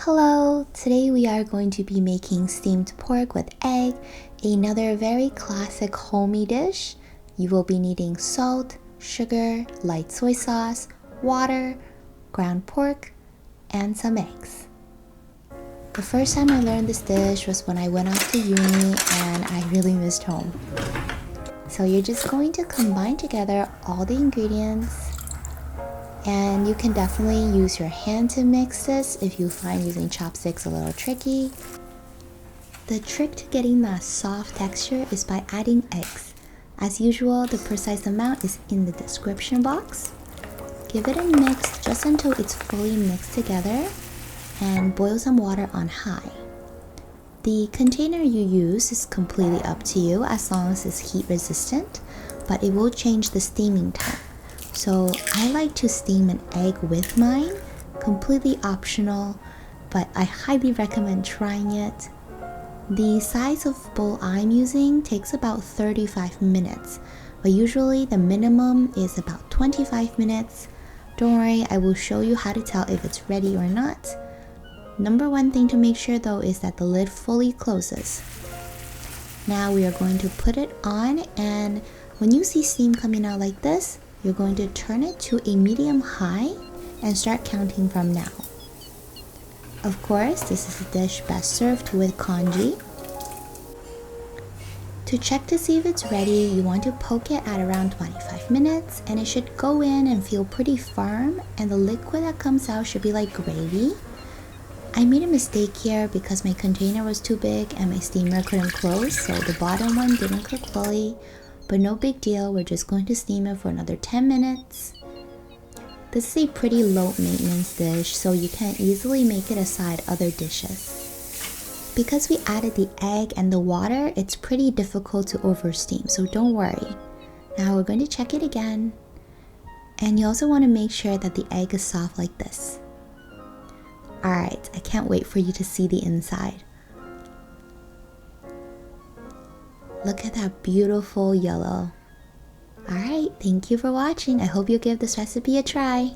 Hello! Today we are going to be making steamed pork with egg, another very classic homey dish. You will be needing salt, sugar, light soy sauce, water, ground pork, and some eggs. The first time I learned this dish was when I went off to uni and I really missed home. So you're just going to combine together all the ingredients. And you can definitely use your hand to mix this if you find using chopsticks a little tricky. The trick to getting that soft texture is by adding eggs. As usual, the precise amount is in the description box. Give it a mix just until it's fully mixed together and boil some water on high. The container you use is completely up to you as long as it's heat resistant, but it will change the steaming time. So I like to steam an egg with mine, completely optional, but I highly recommend trying it. The size of bowl I'm using takes about 35 minutes, but usually the minimum is about 25 minutes. Don't worry, I will show you how to tell if it's ready or not. Number one thing to make sure though is that the lid fully closes. Now we are going to put it on, and when you see steam coming out like this, you're going to turn it to a medium-high and start counting from now. Of course, this is a dish best served with congee. To check to see if it's ready, you want to poke it at around 25 minutes and it should go in and feel pretty firm, and the liquid that comes out should be like gravy. I made a mistake here because my container was too big and my steamer couldn't close, so the bottom one didn't cook fully. But no big deal, we're just going to steam it for another 10 minutes. This is a pretty low maintenance dish, so you can easily make it aside other dishes. Because we added the egg and the water, it's pretty difficult to oversteam, so don't worry. Now we're going to check it again. And you also want to make sure that the egg is soft like this. Alright, I can't wait for you to see the inside. Look at that beautiful yellow. Alright, thank you for watching. I hope you'll give this recipe a try.